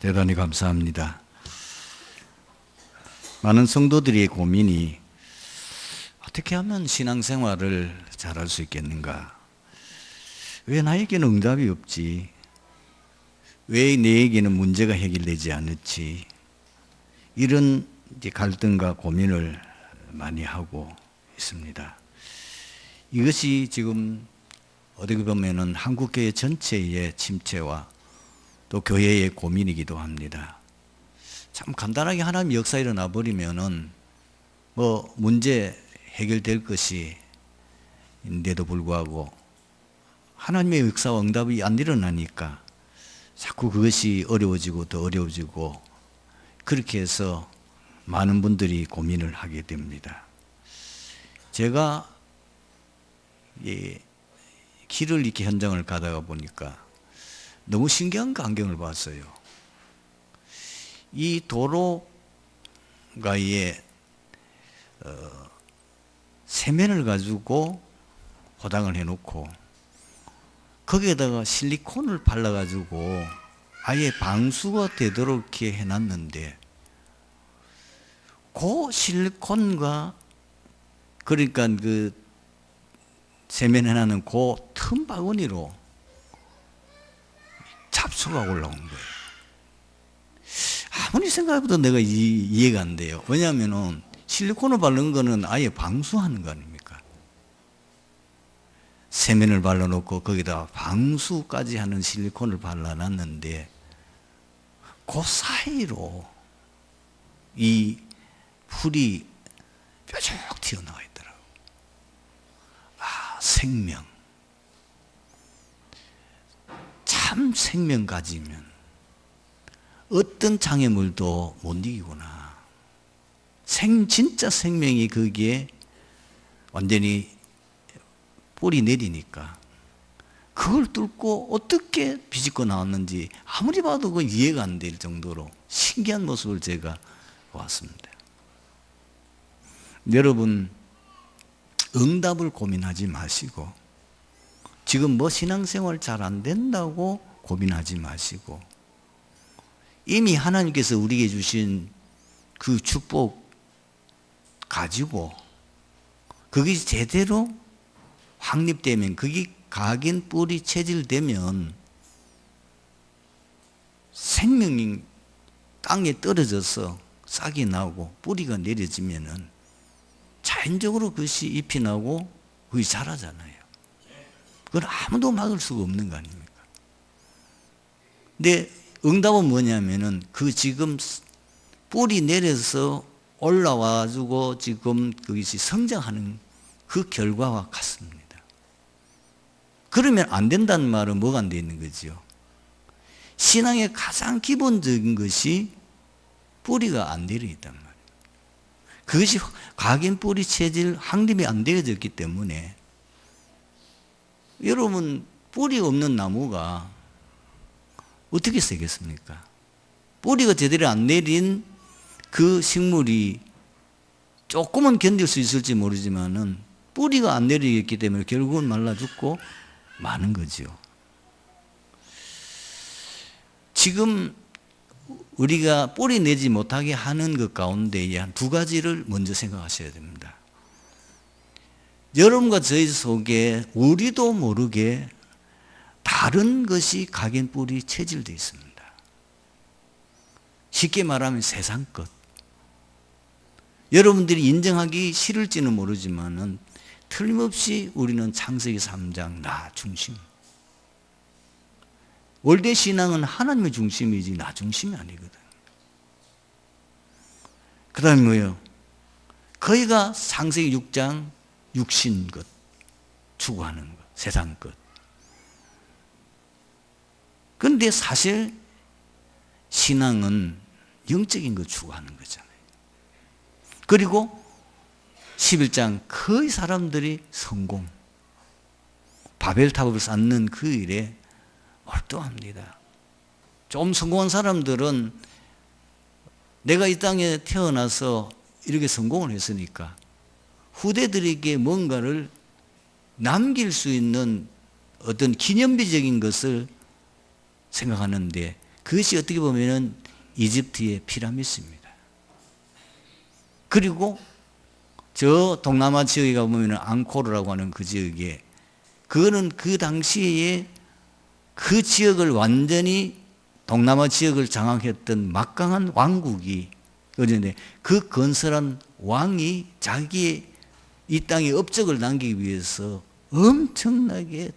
대단히 감사합니다. 많은 성도들의 고민이 어떻게 하면 신앙생활을 잘할 수 있겠는가? 왜 나에게는 응답이 없지? 왜 내에게는 문제가 해결되지 않았지? 이런 갈등과 고민을 많이 하고 있습니다. 이것이 지금 어떻게 보면은 한국교회 전체의 침체와 또 교회의 고민이기도 합니다. 참 간단하게 하나님 역사 일어나 버리면은 뭐 문제 해결될 것이 인데도 불구하고 하나님의 역사와 응답이 안 일어나니까 자꾸 그것이 어려워지고 더 어려워지고 그렇게 해서 많은 분들이 고민을 하게 됩니다. 제가 길을 이렇게 현장을 가다가 보니까 너무 신기한 광경을 봤어요. 이 도로가에 세면을 가지고 포장을 해놓고 거기에다가 실리콘을 발라가지고 아예 방수가 되도록 이렇게 해놨는데 그 실리콘과 그러니까 그 세면해놨는 그 틈바구니로 잡초가 올라온 거예요. 아무리 생각해도 내가 이해가 안 돼요. 왜냐하면 실리콘을 바른 거는 아예 방수하는 거 아닙니까? 세면을 발라놓고 거기다 방수까지 하는 실리콘을 발라놨는데 그 사이로 이 풀이 뾰족 튀어나와 있더라고요. 아, 생명. 참 생명 가지면 어떤 장애물도 못 이기구나. 진짜 생명이 거기에 완전히 뿌리 내리니까 그걸 뚫고 어떻게 비집고 나왔는지 아무리 봐도 그 이해가 안 될 정도로 신기한 모습을 제가 보았습니다. 여러분, 응답을 고민하지 마시고 지금 뭐 신앙생활 잘 안 된다고 고민하지 마시고 이미 하나님께서 우리에게 주신 그 축복 가지고 그게 제대로 확립되면, 그게 각인 뿌리 체질되면 생명이 땅에 떨어져서 싹이 나고 뿌리가 내려지면은 자연적으로 그것이 잎이 나고 그게 자라잖아요. 그건 아무도 막을 수가 없는 거 아닙니까? 근데 응답은 뭐냐면은 그 지금 뿌리 내려서 올라와가지고 지금 그것이 성장하는 그 결과와 같습니다. 그러면 안 된다는 말은 뭐가 안 돼 있는 거죠? 신앙의 가장 기본적인 것이 뿌리가 안 내려 있단 말이에요. 그것이 각인 뿌리 체질 확립이 안 되어졌기 때문에, 여러분 뿌리 없는 나무가 어떻게 쓰겠습니까? 뿌리가 제대로 안 내린 그 식물이 조금은 견딜 수 있을지 모르지만은 뿌리가 안 내리겠기 때문에 결국은 말라 죽고 마는 거죠. 지금 우리가 뿌리 내지 못하게 하는 것 가운데 한 두 가지를 먼저 생각하셔야 됩니다. 여러분과 저희 속에 우리도 모르게 다른 것이 각인 뿌리 체질되어 있습니다. 쉽게 말하면 세상 것. 여러분들이 인정하기 싫을지는 모르지만은 틀림없이 우리는 창세기 3장 나 중심. 원래 신앙은 하나님의 중심이지 나 중심이 아니거든. 그 다음에 뭐예요? 거기가 창세기 6장 육신 것, 추구하는 것, 세상 것. 그런데 사실 신앙은 영적인 것 추구하는 거잖아요. 그리고 11장 거의 사람들이 성공, 바벨탑을 쌓는 그 일에 몰두합니다. 좀 성공한 사람들은 내가 이 땅에 태어나서 이렇게 성공을 했으니까 후대들에게 뭔가를 남길 수 있는 어떤 기념비적인 것을 생각하는데, 그것이 어떻게 보면 이집트의 피라미드입니다. 그리고 저 동남아 지역에 가보면 앙코르라고 하는 그 지역에, 그거는 그 당시에 그 지역을 완전히 동남아 지역을 장악했던 막강한 왕국이 그런데 그 건설한 왕이 자기의 이 땅에 업적을 남기기 위해서 엄청나게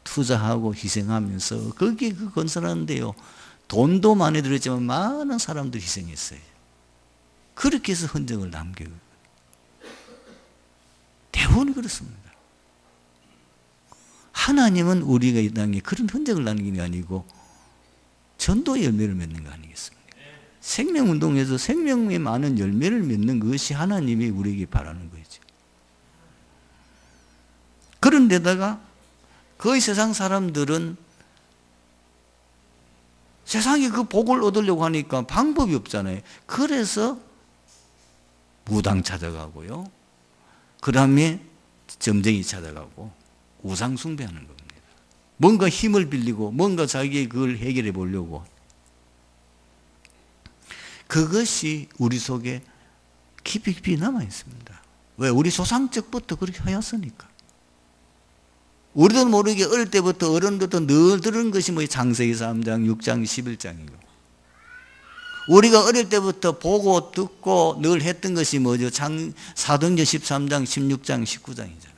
투자하고 희생하면서 거기에 그 건설하는데요, 돈도 많이 들었지만 많은 사람들이 희생했어요. 그렇게 해서 흔적을 남겨요. 대부분 그렇습니다. 하나님은 우리가 이 땅에 그런 흔적을 남기는 게 아니고 전도의 열매를 맺는 거 아니겠습니까? 생명운동에서 생명에 많은 열매를 맺는 것이 하나님이 우리에게 바라는 거죠. 그런데다가 거의 세상 사람들은 세상에 그 복을 얻으려고 하니까 방법이 없잖아요. 그래서 무당 찾아가고요, 그 다음에 점쟁이 찾아가고 우상 숭배하는 겁니다. 뭔가 힘을 빌리고 뭔가 자기의 그걸 해결해 보려고. 그것이 우리 속에 깊이 깊이 남아 있습니다. 왜? 우리 조상적부터 그렇게 하였으니까. 우리도 모르게 어릴 때부터 어른부터 늘 들은 것이 뭐 창세기 3장, 6장, 11장이고, 우리가 어릴 때부터 보고 듣고 늘 했던 것이 뭐죠? 사도행전 13장, 16장, 19장이잖아요.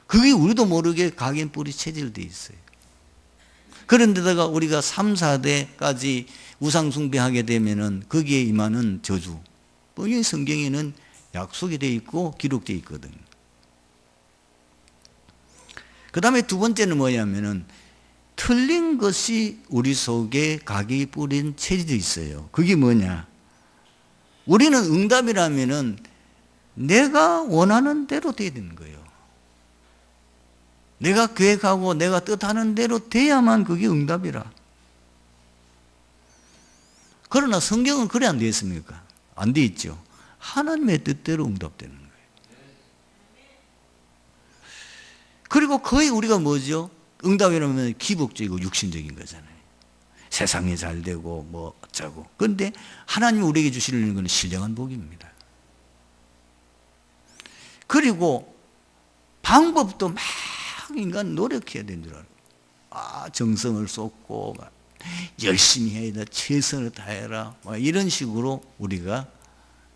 그게 우리도 모르게 각인 뿌리 체질되어 있어요. 그런데다가 우리가 3, 4대까지 우상 숭배하게 되면은 거기에 임하는 저주, 이 성경에는 약속이 되어 있고 기록되어 있거든요. 그 다음에 두 번째는 뭐냐면은 틀린 것이 우리 속에 각이 뿌린 체질이 있어요. 그게 뭐냐? 우리는 응답이라면은 내가 원하는 대로 돼야 되는 거예요. 내가 계획하고 내가 뜻하는 대로 돼야만 그게 응답이라. 그러나 성경은 그래 안 되어 있습니까? 안 되어 있죠. 하나님의 뜻대로 응답되는 거예요. 그리고 거의 우리가 뭐죠? 응답이라면 기복적이고 육신적인 거잖아요. 세상에 잘 되고 뭐 어쩌고. 그런데 하나님이 우리에게 주시는 것은 신령한 복입니다. 그리고 방법도 막 인간 노력해야 되는 줄 알아요. 정성을 쏟고 막 열심히 해야 돼, 최선을 다해라, 이런 식으로 우리가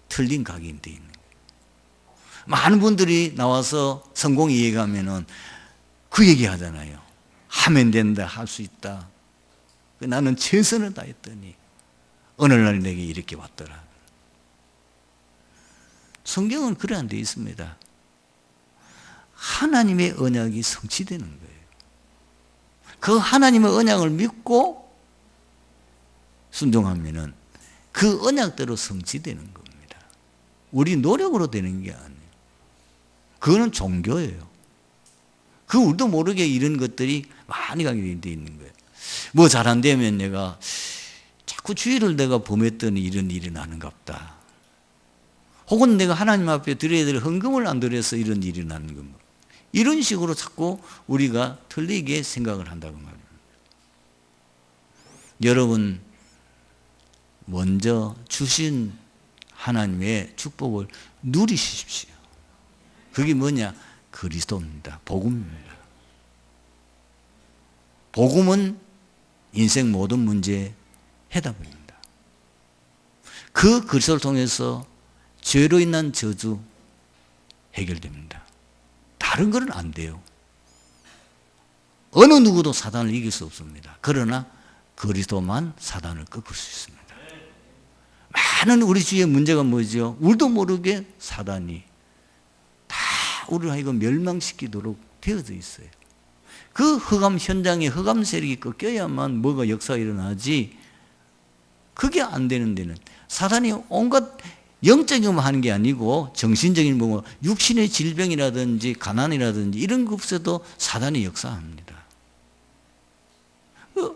틀린 각인이 되어 있는 거예요. 많은 분들이 나와서 성공 얘기하면은 그 얘기 하잖아요. 하면 된다, 할 수 있다. 나는 최선을 다했더니 어느 날 내게 이렇게 왔더라. 성경은 그래 안 되어 있습니다. 하나님의 언약이 성취되는 거예요. 그 하나님의 언약을 믿고 순종하면은 그 언약대로 성취되는 겁니다. 우리 노력으로 되는 게 아니에요. 그거는 종교예요. 그 우리도 모르게 이런 것들이 많이 각인되어 있는 거예요. 뭐 잘 안 되면 내가 자꾸 주의를 내가 범했더니 이런 일이 나는갑다. 혹은 내가 하나님 앞에 드려야 될 헌금을 안 드려서 이런 일이 나는 겁니다. 이런 식으로 자꾸 우리가 틀리게 생각을 한다고 말입니다. 여러분, 먼저 주신 하나님의 축복을 누리십시오. 그게 뭐냐? 그리스도입니다. 복음입니다. 복음은 인생 모든 문제의 해답입니다. 그 그리스도를 통해서 죄로 인한 저주 해결됩니다. 다른 것은 안 돼요. 어느 누구도 사단을 이길 수 없습니다. 그러나 그리스도만 사단을 꺾을 수 있습니다. 많은 우리 주위의 문제가 뭐죠? 우리도 모르게 사단이 다 우리를 하여금 멸망시키도록 되어져 있어요. 그 흑암 현장에 흑암 세력이 꺾여야만 뭐가 역사가 일어나지, 그게 안 되는 데는 사단이 온갖 영적인 것만 하는 게 아니고 정신적인 뭐 육신의 질병이라든지 가난이라든지 이런 것에도 사단이 역사합니다.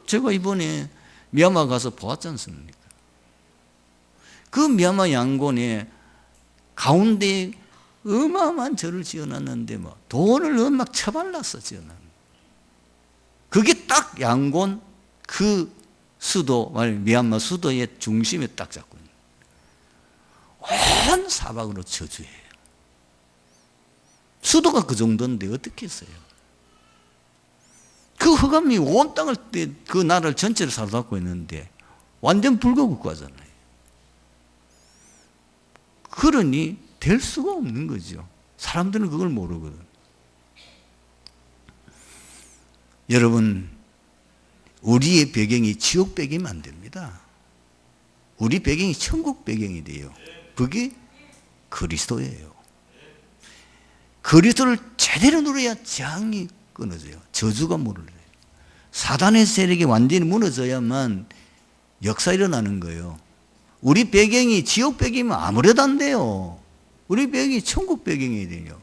제가 이번에 미얀마 가서 보았지 않습니까? 그 미얀마 양곤에 가운데 어마어마한 절을 지어놨는데 뭐 돈을 막 처발라서 지어놨는데, 그게 딱 양곤 그 수도, 미얀마 수도의 중심에 딱 잡고 있는 온 사방으로 저주해요. 수도가 그 정도인데 어떻게 했어요? 그 흑암이 온 땅을, 그 나라를 전체를 사로잡고 있는데 완전 불거국가잖아요. 그러니 될 수가 없는 거죠. 사람들은 그걸 모르거든. 여러분, 우리의 배경이 지옥 배경이면 안 됩니다. 우리 배경이 천국 배경이 돼요. 그게 그리스도예요. 그리스도를 제대로 누려야 재앙이 끊어져요. 저주가 무너져요. 사단의 세력이 완전히 무너져야만 역사 일어나는 거예요. 우리 배경이 지옥 배경이면 아무래도 안 돼요. 우리 배경이 천국 배경이 돼요.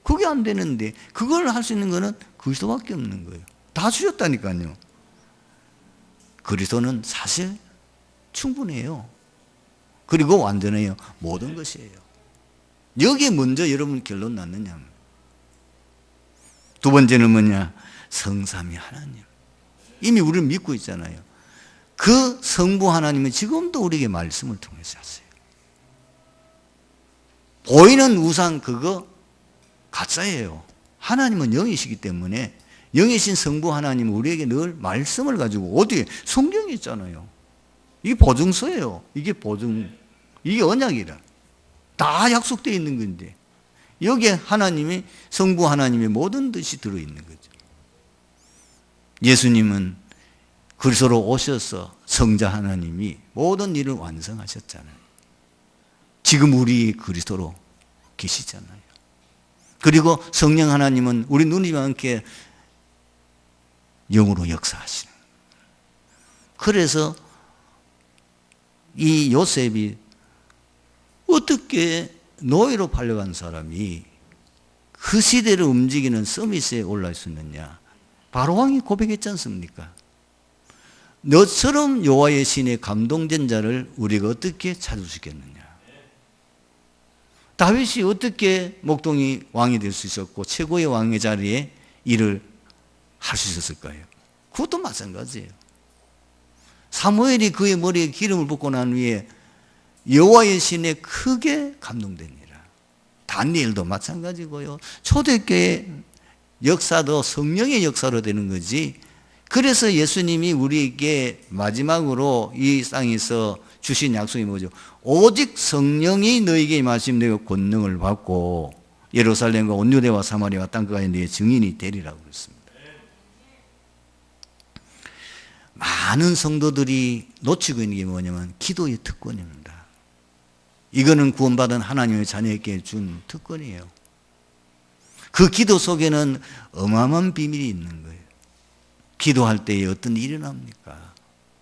그게 안 되는데 그걸 할 수 있는 거는 그리스도밖에 없는 거예요. 다 주셨다니까요. 그리스도는 사실 충분해요. 그리고 완전해요. 모든 것이에요. 여기에 먼저 여러분 결론 났느냐. 두 번째는 뭐냐? 성삼위 하나님. 이미 우리를 믿고 있잖아요. 그 성부 하나님은 지금도 우리에게 말씀을 통해서 하세요. 보이는 우상 그거 가짜예요. 하나님은 영이시기 때문에 영이신 성부 하나님은 우리에게 늘 말씀을 가지고, 어디에? 성경에 있잖아요. 이게 보증서예요. 이게 보증, 이게 언약이라. 다 약속되어 있는 건데 여기에 하나님이, 성부 하나님의 모든 뜻이 들어있는 거죠. 예수님은 그리스도로 오셔서 성자 하나님이 모든 일을 완성하셨잖아요. 지금 우리 그리스도로 계시잖아요. 그리고 성령 하나님은 우리 누님과 함께 영으로 역사하시는. 그래서 이 요셉이 어떻게 노예로 팔려간 사람이 그 시대를 움직이는 서밋에 올라올 수 있느냐. 바로 왕이 고백했지 않습니까? 너처럼 여호와의 신에 감동된 자를 우리가 어떻게 찾을 수 있겠느냐. 다윗이 어떻게 목동이 왕이 될 수 있었고 최고의 왕의 자리에 일을 할 수 있었을까요? 그것도 마찬가지예요. 사무엘이 그의 머리에 기름을 붓고 난 후에 여호와의 신에 크게 감동되니라. 다니엘도 마찬가지고요. 초대교회 역사도 성령의 역사로 되는 거지. 그래서 예수님이 우리에게 마지막으로 이 땅에서 주신 약속이 뭐죠? 오직 성령이 너에게 임하시면 너희가 권능을 받고 예루살렘과 온 유대와 사마리아와 땅끝까지 너의 증인이 되리라고 그랬습니다. 많은 성도들이 놓치고 있는 게 뭐냐면 기도의 특권입니다. 이거는 구원받은 하나님의 자녀에게 준 특권이에요. 그 기도 속에는 어마어마한 비밀이 있는 거예요. 기도할 때에 어떤 일이 일어납니까?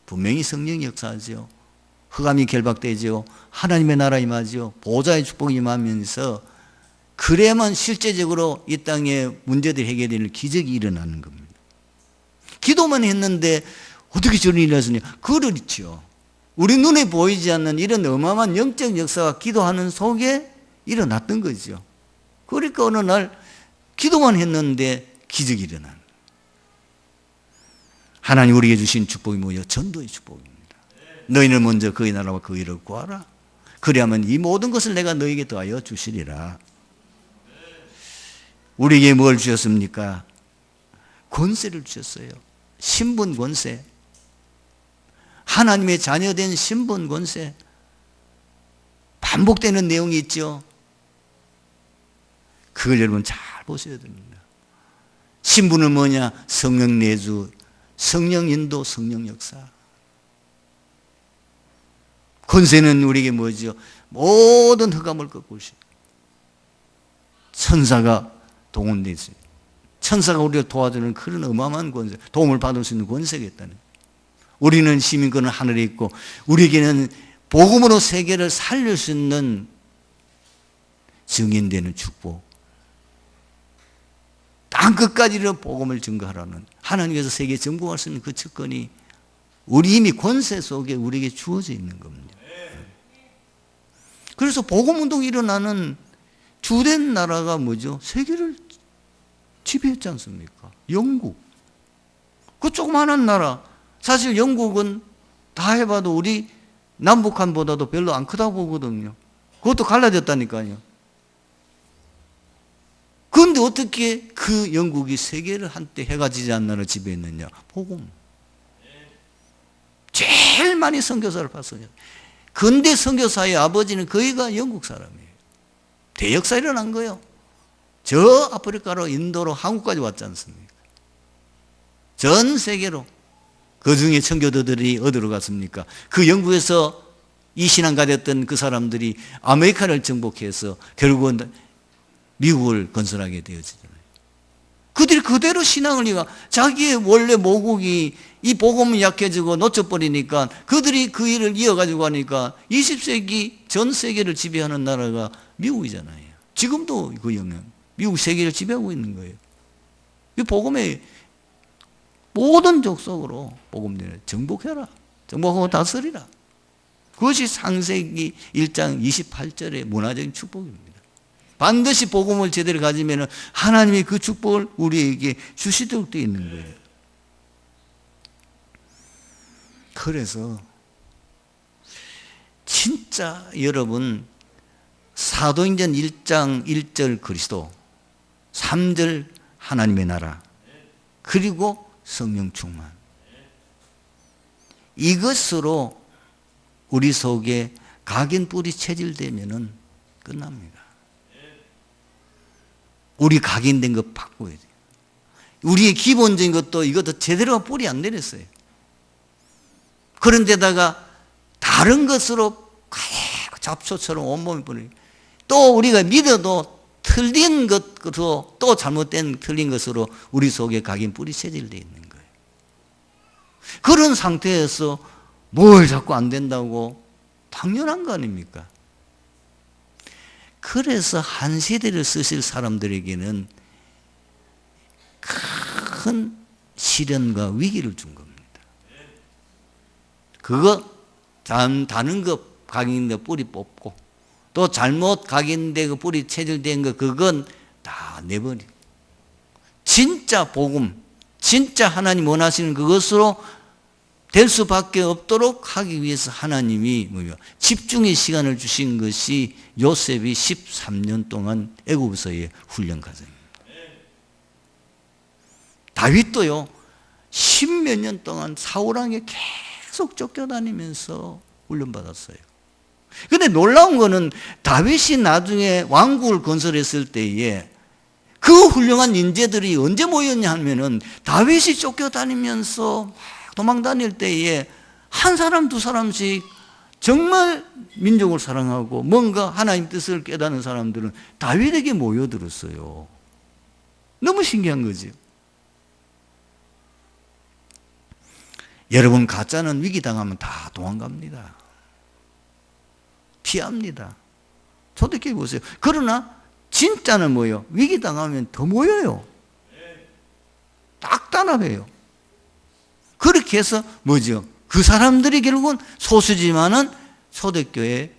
분명히 성령이 역사하죠. 흑암이 결박되죠. 하나님의 나라 임하죠. 보좌의 축복이 임하면서 그래야만 실제적으로 이 땅의 문제들이 해결되는 기적이 일어나는 겁니다. 기도만 했는데 어떻게 저런 일이 났으냐? 그렇죠. 우리 눈에 보이지 않는 이런 어마어마한 영적 역사가 기도하는 속에 일어났던 거죠. 그러니까 어느 날 기도만 했는데 기적이 일어나는 거예요. 하나님 우리에게 주신 축복이 뭐예요? 전도의 축복입니다. 너희는 먼저 그의 나라와 그 의를 구하라. 그리하면 이 모든 것을 내가 너희에게 더하여 주시리라. 우리에게 뭘 주셨습니까? 권세를 주셨어요. 신분 권세. 하나님의 자녀된 신분 권세. 반복되는 내용이 있죠. 그걸 여러분 잘 보셔야 됩니다. 신분은 뭐냐? 성령 내주, 성령 인도, 성령 역사. 권세는 우리에게 뭐죠? 모든 흑암을 꺾을 수 있어요. 천사가 동원되어 있어요. 천사가 우리를 도와주는 그런 어마어마한 권세, 도움을 받을 수 있는 권세가 있다는 거예요. 우리는 시민권은 하늘에 있고 우리에게는 복음으로 세계를 살릴 수 있는 증인되는 축복. 땅끝까지는 복음을 증거하라는 하나님께서 세계에 전공할 수 있는 그 특권이 우리 이미 권세 속에 우리에게 주어져 있는 겁니다. 그래서 복음운동이 일어나는 주된 나라가 뭐죠? 세계를 지배했지 않습니까? 영국. 그 조그마한 나라. 사실 영국은 다 해봐도 우리 남북한보다도 별로 안 크다고 보거든요. 그것도 갈라졌다니까요. 그런데 어떻게 그 영국이 세계를 한때 해가 지지 않는 나라를 지배했느냐? 복음. 제일 많이 선교사를 봤어요. 근대 선교사의 아버지는 거의가 영국 사람이에요. 대역사 일어난 거예요. 저 아프리카로 인도로 한국까지 왔지 않습니까? 전 세계로. 그 중에 청교도들이 어디로 갔습니까? 그 영국에서 이 신앙 가졌던 그 사람들이 아메리카를 정복해서 결국은 미국을 건설하게 되어지잖아요. 그들이 그대로 신앙을 이가 자기의 원래 모국이 이 복음이 약해지고 놓쳐버리니까 그들이 그 일을 이어가지고 하니까 20세기 전 세계를 지배하는 나라가 미국이잖아요. 지금도 그 영향. 미국 세계를 지배하고 있는 거예요. 이 복음의 모든 족속으로 복음을 정복해라. 정복하고 다스리라. 그것이 창세기 1장 28절의 문화적인 축복입니다. 반드시 복음을 제대로 가지면 하나님이 그 축복을 우리에게 주시도록 되어 있는 거예요. 그래서 진짜 여러분 사도행전 1장 1절 그리스도 3절 하나님의 나라 그리고 성령 충만 이것으로 우리 속에 각인 뿌리 체질되면은 끝납니다. 우리 각인된 것 바꿔야 돼요. 우리의 기본적인 것도 이것도 제대로 뿌리 안 내렸어요. 그런데다가 다른 것으로 잡초처럼 온몸이 뿌리. 또 우리가 믿어도 틀린 것으로 또 잘못된 틀린 것으로 우리 속에 각인 뿌리 체질되어 있는 거예요. 그런 상태에서 뭘 자꾸 안 된다고 당연한 거 아닙니까? 그래서 한 세대를 쓰실 사람들에게는 큰 시련과 위기를 준 겁니다. 그거 다른 거 각인된 뿌리 뽑고 또 잘못 각인되고 뿌리 체질된 거 그건 다 내버리고 진짜 복음 진짜 하나님 원하시는 그것으로 될 수밖에 없도록 하기 위해서 하나님이 집중의 시간을 주신 것이 요셉이 13년 동안 애굽에서의 훈련 과정입니다. 다윗도요 10몇 년 동안 사울왕에 계속 쫓겨다니면서 훈련받았어요. 그런데 놀라운 거는 다윗이 나중에 왕국을 건설했을 때에 그 훌륭한 인재들이 언제 모였냐 하면은 다윗이 쫓겨다니면서 도망 다닐 때에 한 사람 두 사람씩 정말 민족을 사랑하고 뭔가 하나님 뜻을 깨닫는 사람들은 다윗에게 모여들었어요. 너무 신기한 거죠. 여러분, 가짜는 위기당하면 다 도망갑니다. 피합니다. 소득해 보세요. 그러나 진짜는 뭐예요? 위기당하면 더 모여요. 딱 단합해요. 그렇게 해서 뭐죠? 그 사람들이 결국은 소수지만은 초대교회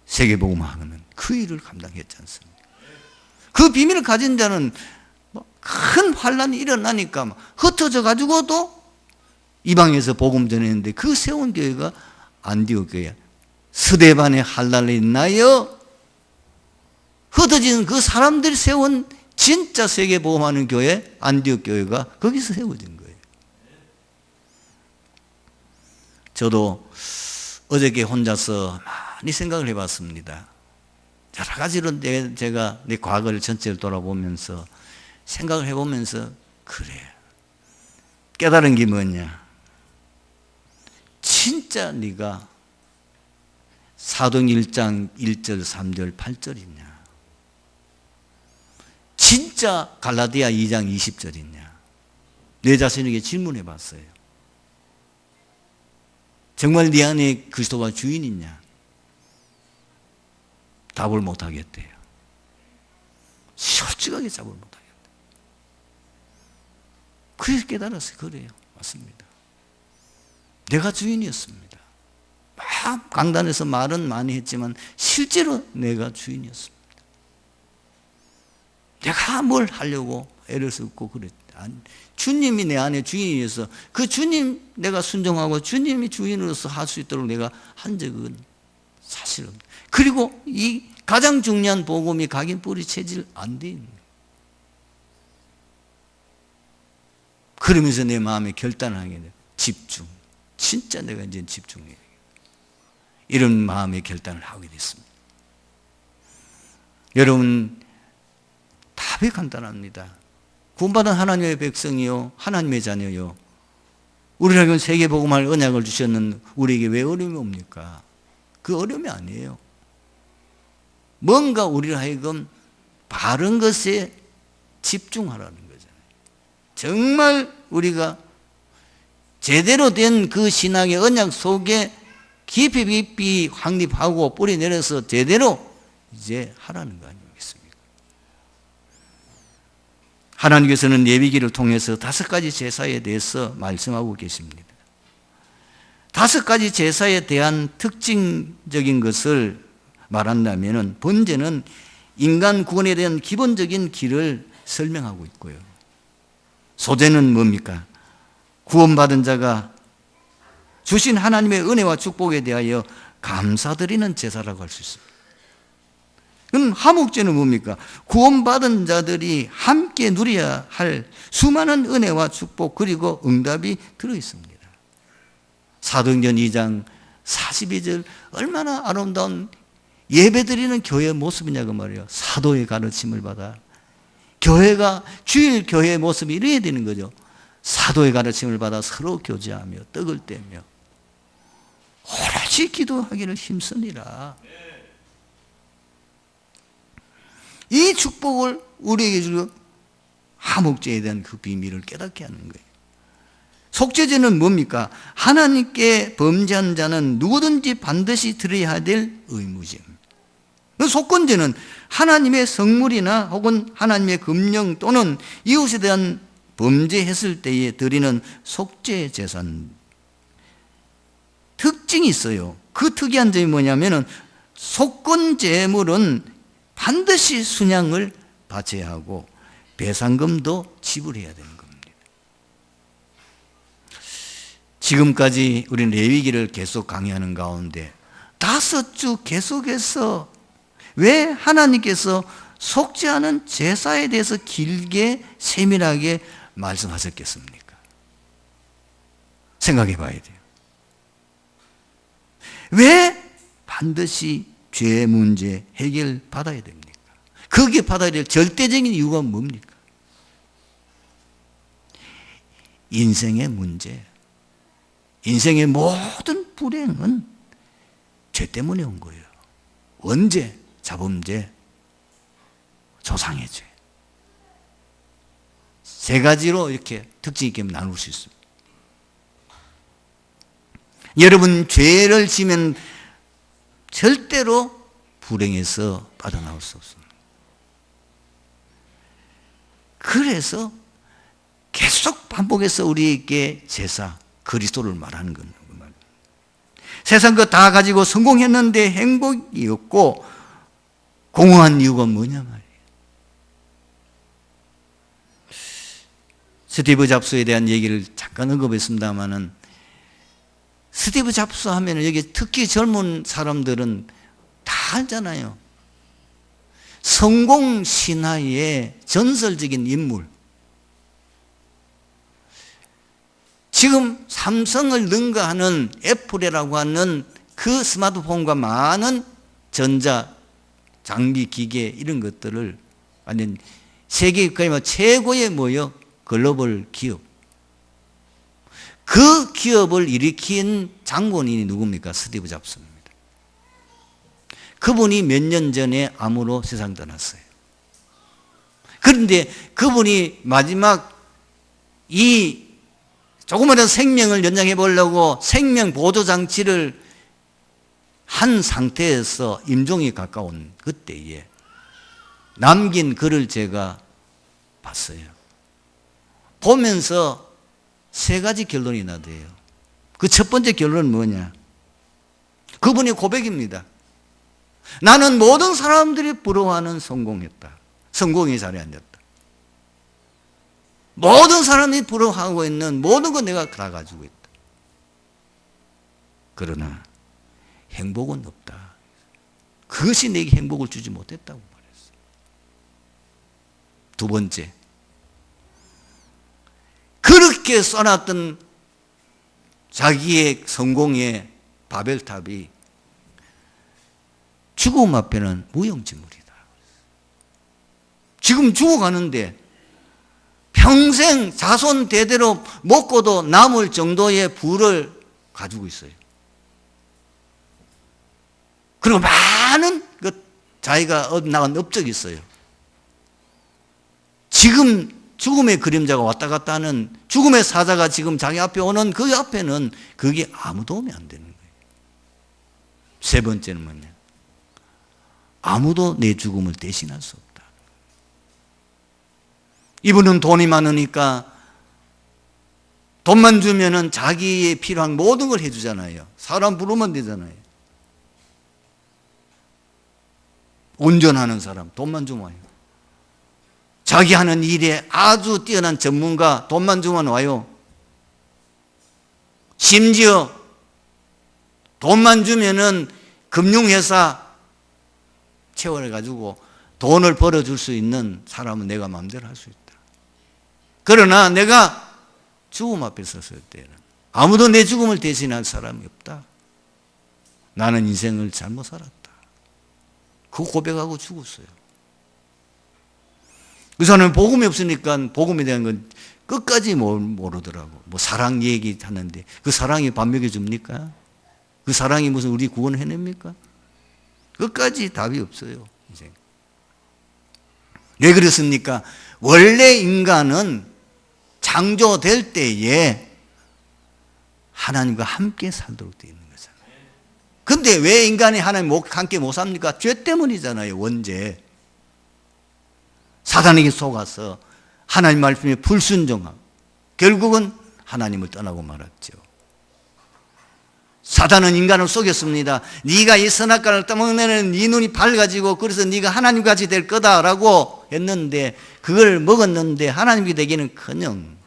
세계복음화하는 그 일을 감당했지 않습니까? 그 비밀을 가진 자는 큰 환란이 일어나니까 흩어져 가지고도 이방에서 복음 전했는데 그 세운 교회가 안디옥 교회야. 스데반의 한란이 있나요? 흩어진 그 사람들이 세운 진짜 세계복음하는 교회 안디옥 교회가 거기서 세워진 거예요. 저도 어저께 혼자서 많이 생각을 해봤습니다. 여러 가지로 제가 내 과거를 전체를 돌아보면서 생각을 해보면서 그래, 깨달은 게 뭐냐? 진짜 네가 사도행 1장 1절 3절 8절이냐? 진짜 갈라디아 2장 20절이냐? 내 자신에게 질문해 봤어요. 정말 네 안에 그리스도가 주인이냐? 답을 못 하겠대요. 솔직하게 답을 못 하겠대요. 그래서 깨달았어요. 그래요. 맞습니다. 내가 주인이었습니다. 막 강단에서 말은 많이 했지만 실제로 내가 주인이었습니다. 내가 뭘 하려고 애를 썼고 그랬다. 주님이 내 안에 주인이어서 그 주님 내가 순종하고 주님이 주인으로서 할 수 있도록 내가 한 적은 사실은. 그리고 이 가장 중요한 복음이 각인 뿌리 체질 안 돼 있는 거예요. 그러면서 내 마음에 결단을 하게 돼요. 집중. 진짜 내가 이제 집중해야 돼. 이런 마음의 결단을 하게 됐습니다. 여러분, 답이 간단합니다. 구원받은 하나님의 백성이요, 하나님의 자녀요, 우리에게 세계복음할 언약을 주셨는 우리에게 왜 어려움이 옵니까? 그 어려움이 아니에요. 뭔가 우리를 하여금 바른 것에 집중하라는 거잖아요. 정말 우리가 제대로 된 그 신앙의 언약 속에 깊이 깊이 확립하고 뿌리 내려서 제대로 이제 하라는 거 아니겠습니까? 하나님께서는 예비기를 통해서 5가지 제사에 대해서 말씀하고 계십니다. 5가지 제사에 대한 특징적인 것을 말한다면 번제는 인간 구원에 대한 기본적인 길을 설명하고 있고요. 소제는 뭡니까? 구원받은 자가 주신 하나님의 은혜와 축복에 대하여 감사드리는 제사라고 할 수 있습니다. 그럼 화목제는 뭡니까? 구원받은 자들이 함께 누려야 할 수많은 은혜와 축복 그리고 응답이 들어있습니다. 사도행전 2장 42절 얼마나 아름다운 예배드리는 교회의 모습이냐고 말이에요. 사도의 가르침을 받아 교회가 주일 교회의 모습이 이래야 되는 거죠. 사도의 가르침을 받아 서로 교제하며 떡을 떼며 오롯이 기도하기를 힘쓰니라. 이 축복을 우리에게 주고 화목제에 대한 그 비밀을 깨닫게 하는 거예요. 속죄제는 뭡니까? 하나님께 범죄한 자는 누구든지 반드시 드려야 될 의무제입니다. 속건제는 하나님의 성물이나 혹은 하나님의 금령 또는 이웃에 대한 범죄했을 때에 드리는 속죄 제사는 특징이 있어요. 그 특이한 점이 뭐냐면은 속건 제물은 반드시 순양을 바쳐야 하고 배상금도 지불해야 되는 겁니다. 지금까지 우리는 레위기를 계속 강의하는 가운데 5주 계속해서 왜 하나님께서 속지 않은 제사에 대해서 길게 세밀하게 말씀하셨겠습니까? 생각해 봐야 돼요. 왜 반드시 죄 문제 해결받아야 됩니까? 그게 받아야 될 절대적인 이유가 뭡니까? 인생의 문제, 인생의 모든 불행은 죄 때문에 온 거예요. 원죄, 자범죄, 조상의 죄. 세 가지로 이렇게 특징 있게 나눌 수 있습니다. 여러분, 죄를 지면 절대로 불행에서 빠져나올 수 없습니다. 그래서 계속 반복해서 우리에게 제사, 그리스도를 말하는 겁니다. 세상 거 다 가지고 성공했는데 행복이 없고 공허한 이유가 뭐냐 말이에요. 스티브 잡스에 대한 얘기를 잠깐 언급했습니다마는 스티브 잡스 하면 여기 특히 젊은 사람들은 다 알잖아요. 성공 신화의 전설적인 인물. 지금 삼성을 능가하는 애플이라고 하는 그 스마트폰과 많은 전자 장비 기계 이런 것들을 완전 세계 거의 최고의 뭐요? 글로벌 기업. 그 기업을 일으킨 장본인이 누굽니까? 스티브 잡스입니다. 그분이 몇 년 전에 암으로 세상 떠났어요. 그런데 그분이 마지막 이 조그마한 생명을 연장해 보려고 생명 보조 장치를 한 상태에서 임종이 가까운 그때에 남긴 글을 제가 봤어요. 보면서 세 가지 결론이 나대요. 그 첫 번째 결론은 뭐냐? 그분의 고백입니다. 나는 모든 사람들이 부러워하는 성공했다. 성공의 자리에 앉았다. 모든 사람이 부러워하고 있는 모든 거 내가 다 가지고 있다. 그러나 행복은 없다. 그것이 내게 행복을 주지 못했다고 말했어요. 두 번째, 그렇게 써놨던 자기의 성공의 바벨탑이 죽음 앞에는 무용지물이다. 지금 죽어가는데 평생 자손 대대로 먹고도 남을 정도의 부를 가지고 있어요. 그리고 많은 자기가 나간 업적이 있어요. 지금 죽음의 그림자가 왔다 갔다 하는 죽음의 사자가 지금 자기 앞에 오는 그 앞에는 그게 아무 도움이 안 되는 거예요. 세 번째는 뭐냐? 아무도 내 죽음을 대신할 수 없다. 이분은 돈이 많으니까 돈만 주면은 자기의 필요한 모든 걸 해주잖아요. 사람 부르면 되잖아요. 운전하는 사람 돈만 주면 와요. 자기 하는 일에 아주 뛰어난 전문가 돈만 주면 와요. 심지어 돈만 주면은 금융회사 채워가지고 돈을 벌어줄 수 있는 사람은 내가 마음대로 할 수 있다. 그러나 내가 죽음 앞에 섰을 때는 아무도 내 죽음을 대신할 사람이 없다. 나는 인생을 잘못 살았다. 그 고백하고 죽었어요. 그 사람은 복음이 없으니까 복음에 대한 건 끝까지 모르더라고. 뭐 사랑 얘기 하는데 그 사랑이 밥 먹여줍니까? 그 사랑이 무슨 우리 구원을 해냅니까? 끝까지 답이 없어요. 인생. 왜 그렇습니까? 원래 인간은 창조될 때에 하나님과 함께 살도록 되어 있는 거잖아요. 근데 왜 인간이 하나님과 함께 못 삽니까? 죄 때문이잖아요. 원죄. 사단에게 속아서 하나님 말씀에 불순종하고 결국은 하나님을 떠나고 말았죠. 사단은 인간을 속였습니다. 네가 이 선악과를 따먹으면 네 눈이 밝아지고 그래서 네가 하나님같이 될 거다라고 했는데 그걸 먹었는데 하나님이 되기는커녕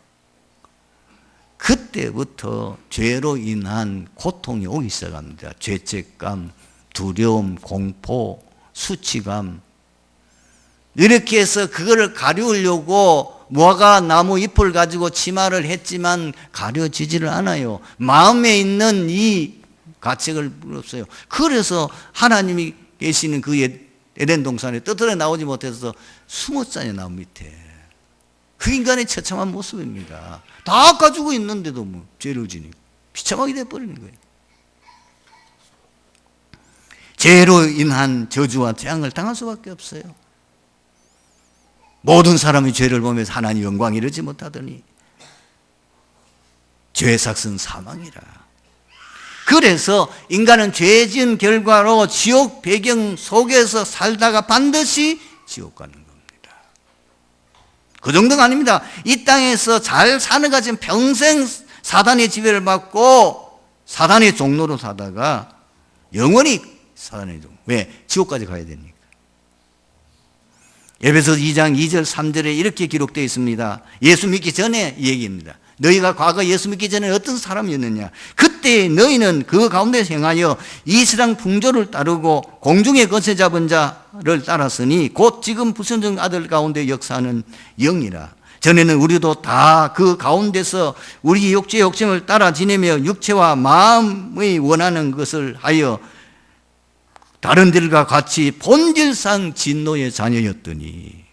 그 그때부터 죄로 인한 고통이 오기 시작합니다. 죄책감, 두려움, 공포, 수치감. 이렇게 해서 그거를 가리우려고 무화과 나무 잎을 가지고 치마를 했지만 가려지지를 않아요. 마음에 있는 이 가책을 없어요. 그래서 하나님이 계시는 그 에덴 동산에 떠들어 나오지 못해서 숨었잖아요, 나무 밑에. 그 인간의 처참한 모습입니다. 다 가지고 있는데도 뭐 죄를 지니까 비참하게 돼버리는 거예요. 죄로 인한 저주와 재앙을 당할 수밖에 없어요. 모든 사람이 죄를 보면서 하나님 영광 이르지 못하더니 죄의 삭은 사망이라. 그래서 인간은 죄 지은 결과로 지옥 배경 속에서 살다가 반드시 지옥 가는 겁니다. 그 정도가 아닙니다. 이 땅에서 잘 사는 것은 평생 사단의 지배를 받고 사단의 종로로 사다가 영원히 사단의 종로. 왜? 지옥까지 가야 되니까. 에베소 2장 2절 3절에 이렇게 기록되어 있습니다. 예수 믿기 전에 이 얘기입니다. 너희가 과거 예수 믿기 전에 어떤 사람이었느냐. 그때 너희는 그 가운데 행하여 이 세상 풍조를 따르고 공중의 거세 잡은 자를 따랐으니 곧 지금 불순종 아들 가운데 역사하는 영이라. 전에는 우리도 다 그 가운데서 우리 육체의 욕심을 따라 지내며 육체와 마음의 원하는 것을 하여 다른 들과 같이 본질상 진노의 자녀였더니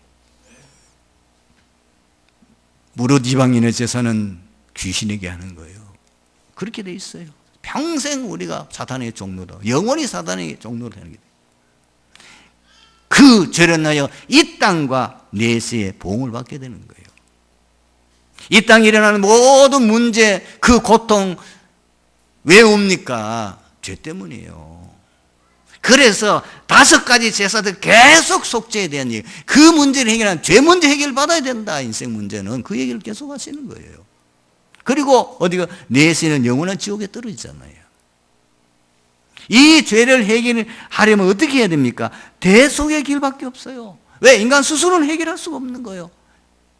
무릇 이방인의 제사는 귀신에게 하는 거예요. 그렇게 돼 있어요. 평생 우리가 사탄의 종로다. 영원히 사탄의 종로를 하는 게 돼요. 그 죄로 인하여 이 땅과 내세의 보응을 받게 되는 거예요. 이 땅에 일어나는 모든 문제, 그 고통 왜 옵니까? 죄 때문이에요. 그래서 5가지 제사들 계속 속죄에 대한 얘기, 그 문제를 해결하는 죄 문제 해결받아야 된다. 인생 문제는 그 얘기를 계속 하시는 거예요. 그리고 어디가 내세는 영원한 지옥에 떨어지잖아요. 이 죄를 해결하려면 어떻게 해야 됩니까? 대속의 길밖에 없어요. 왜? 인간 스스로는 해결할 수가 없는 거예요.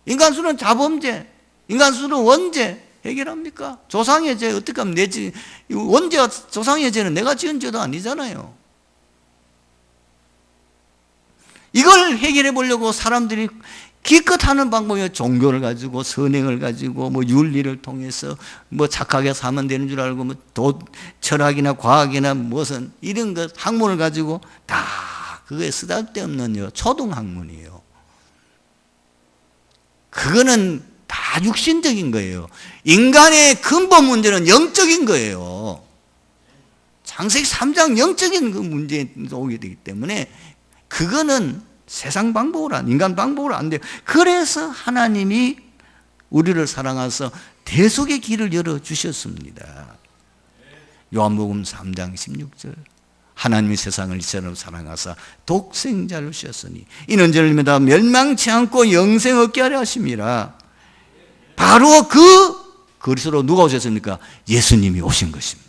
인간 스스로는 자범죄, 인간 스스로는 원죄 해결합니까? 조상의 죄 어떻게 하면 내지? 원죄와 조상의 죄는 내가 지은 죄도 아니잖아요. 이걸 해결해 보려고 사람들이 기껏 하는 방법이 종교를 가지고 선행을 가지고 뭐 윤리를 통해서 뭐 착하게 사면 되는 줄 알고 뭐 철학이나 과학이나 무슨 이런 것 학문을 가지고 다 그게 쓰잘데없는 초등 학문이에요. 그거는 다 육신적인 거예요. 인간의 근본 문제는 영적인 거예요. 창세기 3장 영적인 그 문제에 오게 되기 때문에 그거는 세상 방법으로 인간 방법으로 안 돼요. 그래서 하나님이 우리를 사랑하셔서 대속의 길을 열어주셨습니다. 요한복음 3장 16절 하나님이 세상을 이처럼 사랑하사 독생자를 주셨으니 이는 저들마다 멸망치 않고 영생 얻게 하려 하심이라. 바로 그 그리스도로 누가 오셨습니까? 예수님이 오신 것입니다.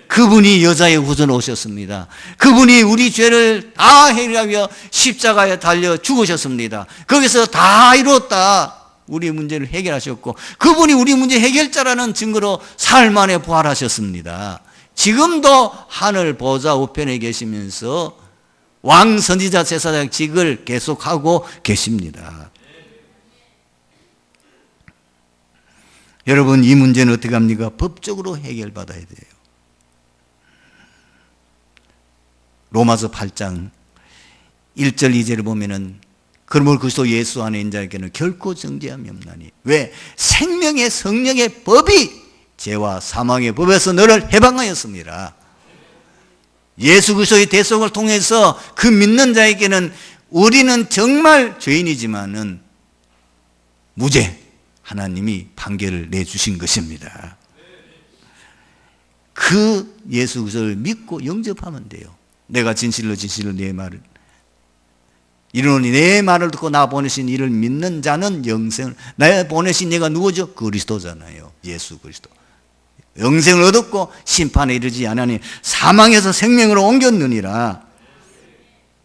그분이 여자의 후손으로 오셨습니다. 그분이 우리 죄를 다 해결하며 십자가에 달려 죽으셨습니다. 거기서 다 이뤘다. 우리 문제를 해결하셨고 그분이 우리 문제 해결자라는 증거로 사흘 만에 부활하셨습니다. 지금도 하늘 보좌 우편에 계시면서 왕 선지자 제사장직을 계속하고 계십니다. 여러분, 이 문제는 어떻게 합니까? 법적으로 해결받아야 돼요. 로마서 8장 1절 2절을 보면은 그러므로 그리스도 예수 안에 있는 자에게는 결코 정죄함이 없나니. 왜? 생명의 성령의 법이 죄와 사망의 법에서 너를 해방하였습니다. 예수 그리스도의 대속을 통해서 그 믿는 자에게는 우리는 정말 죄인이지만은 무죄 하나님이 판결을 내주신 것입니다. 그 예수 그리스도를 믿고 영접하면 돼요. 내가 진실로 내 말을 이르노니 내 말을 듣고 나 보내신 이를 믿는 자는 영생을. 나 보내신 얘가 누구죠? 그리스도잖아요. 예수 그리스도. 영생을 얻었고 심판에 이르지 않으니 사망에서 생명으로 옮겼느니라.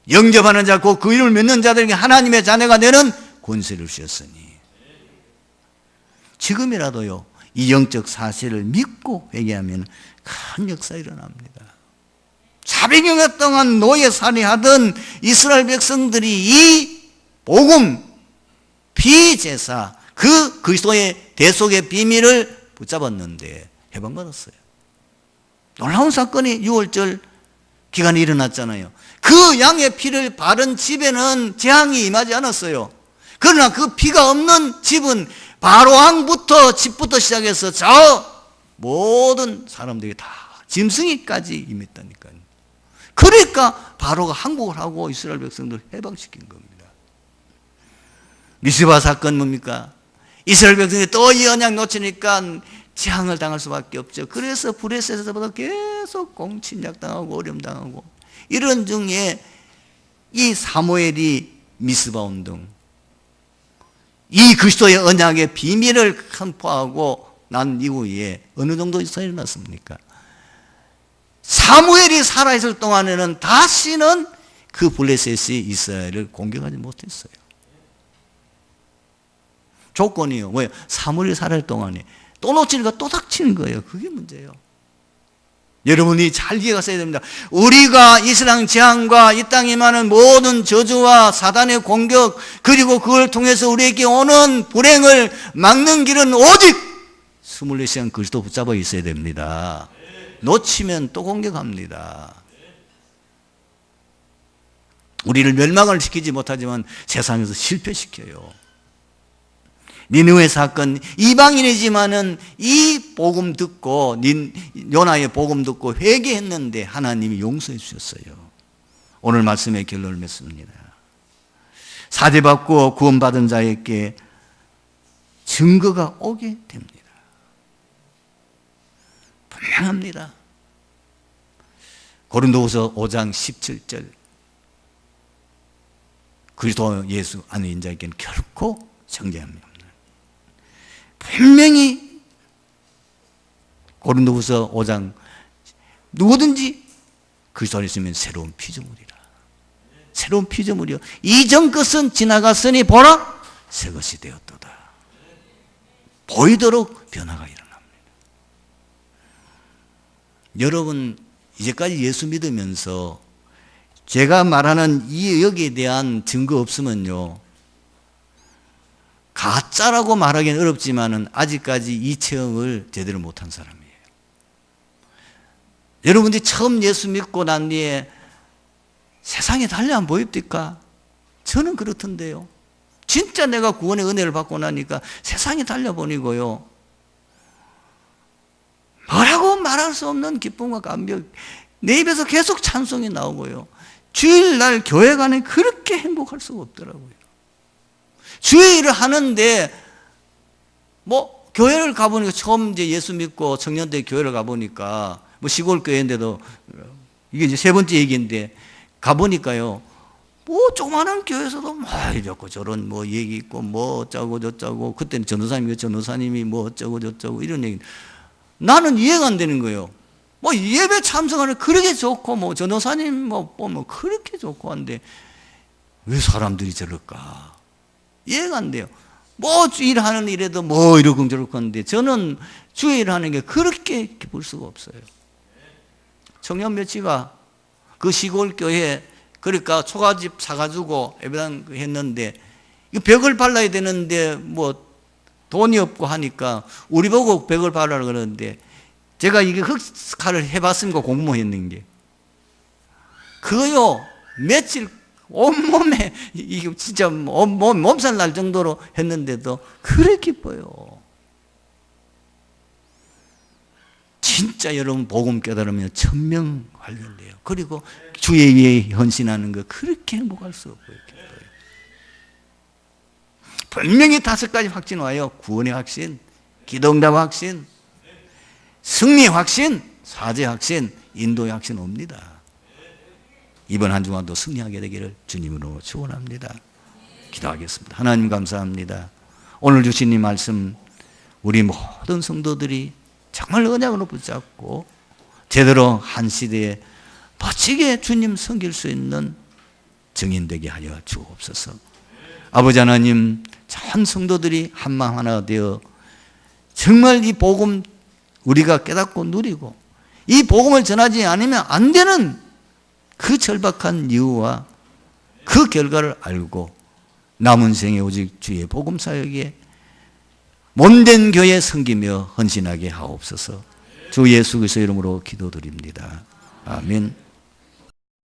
영접하는 자 곧 그 이름을 믿는 자들에게 하나님의 자녀가 되는 권세를 주셨으니. 지금이라도요, 이 영적 사실을 믿고 회개하면 큰 역사 일어납니다. 400여 동안 노예 살이하던 이스라엘 백성들이 이 복음, 피제사, 그 그리스도의 대속의 비밀을 붙잡았는데 해방받았어요. 놀라운 사건이 6월절 기간에 일어났잖아요. 그 양의 피를 바른 집에는 재앙이 임하지 않았어요. 그러나 그 피가 없는 집은 바로왕부터 집부터 시작해서 저 모든 사람들이 다 짐승이까지 임했다니까요. 그러니까 바로가 항복을 하고 이스라엘 백성들을 해방시킨 겁니다. 미스바 사건 뭡니까? 이스라엘 백성이 또 이 언약 놓치니까 재앙을 당할 수밖에 없죠. 그래서 브레셋에서부터 계속 공침략당하고 어려움당하고 이런 중에 이 사무엘이 미스바 운동, 이 그리스도의 언약의 비밀을 선포하고 난 이후에 어느 정도 일어났습니까? 사무엘이 살아있을 동안에는 다시는 그 블레셋이 이스라엘을 공격하지 못했어요. 조건이요. 뭐예요? 사무엘이 살아있을 동안에 또 놓치니까 또 닥치는 거예요. 그게 문제예요. 여러분이 잘 이해가 있어야 됩니다. 우리가 이스라엘 재앙과 이 땅에 많은 모든 저주와 사단의 공격, 그리고 그걸 통해서 우리에게 오는 불행을 막는 길은 오직 24시간 그리스도 붙잡아 있어야 됩니다. 놓치면 또 공격합니다. 우리를 멸망을 시키지 못하지만 세상에서 실패시켜요. 니느웨 사건, 이방인이지만은 이 복음 듣고 요나의 복음 듣고 회개했는데 하나님이 용서해 주셨어요. 오늘 말씀의 결론을 맺습니다. 사죄받고 구원받은 자에게 증거가 오게 됩니다. 분명합니다. 고린도후서 5장 17절, 그리스도 예수 안에 있는 자에게는 결코 정죄함이 없는, 분명히 고린도후서 5장, 누구든지 그리스도 안에 있으면 새로운 피조물이라. 새로운 피조물이요, 이전 것은 지나갔으니 보라 새 것이 되었도다. 보이도록 변화가 일어납니다. 여러분, 이제까지 예수 믿으면서 제가 말하는 이 여기에 대한 증거 없으면요, 가짜라고 말하기는 어렵지만은 아직까지 이 체험을 제대로 못한 사람이에요. 여러분들이 처음 예수 믿고 난 뒤에 세상에 달리 안 보입니까? 저는 그렇던데요. 진짜 내가 구원의 은혜를 받고 나니까 세상이 달려 보이고요, 뭐라고 말할 수 없는 기쁨과 감격, 내 입에서 계속 찬송이 나오고요, 주일날 교회 가는 그렇게 행복할 수가 없더라고요. 주일을 하는데 뭐 교회를 가보니까, 처음 이제 예수 믿고 청년 때 교회를 가보니까 뭐 시골 교회인데도, 이게 이제 세 번째 얘기인데 가보니까요, 뭐 조그마한 교회에서도 뭐 이렇고 저런 뭐 얘기 있고 뭐 어쩌고 저쩌고, 그때는 전도사님이 뭐 어쩌고 저쩌고 이런 얘기, 나는 이해가 안 되는 거예요. 뭐 예배 참석하는 그렇게 좋고 뭐 전도사님 뭐 보면 그렇게 좋고 한데 왜 사람들이 저럴까? 이해가 안 돼요. 뭐 주일하는 일에도 뭐 이러고 저러고 하는데 저는 주일하는 게 그렇게 기쁠 수가 없어요. 청년 며치가 그 시골 교회, 그러니까 초가집 사가지고 예배당 했는데, 이 벽을 발라야 되는데 뭐 돈이 없고 하니까 우리 보고 벽을 발라라 그러는데, 제가 이게 흑칼을 해봤으니까 공모했는 게, 그거요 며칠 온몸에 이게 진짜 몸살 날 정도로 했는데도 그래 기뻐요. 진짜 여러분 복음 깨달으면 천명활련돼요. 그리고 주의 위에 헌신하는 거 그렇게 행복할 수 없고요. 분명히 5가지 확신 와요. 구원의 확신, 기도응답 확신, 승리 확신, 사죄 확신, 인도의 확신 옵니다. 이번 한 주간도 승리하게 되기를 주님으로 축원합니다. 기도하겠습니다. 하나님 감사합니다. 오늘 주신 이 말씀, 우리 모든 성도들이 정말 언약으로 붙잡고 제대로 한 시대에 멋지게 주님 섬길 수 있는 증인되게 하여 주옵소서. 아버지 하나님, 전 성도들이 한 마음 하나 되어 정말 이 복음 우리가 깨닫고 누리고 이 복음을 전하지 않으면 안 되는 그 절박한 이유와 그 결과를 알고 남은 생에 오직 주의 복음 사역에 몸된 교회 섬기며 헌신하게 하옵소서. 주 예수 그리스도의 이름으로 기도드립니다. 아멘.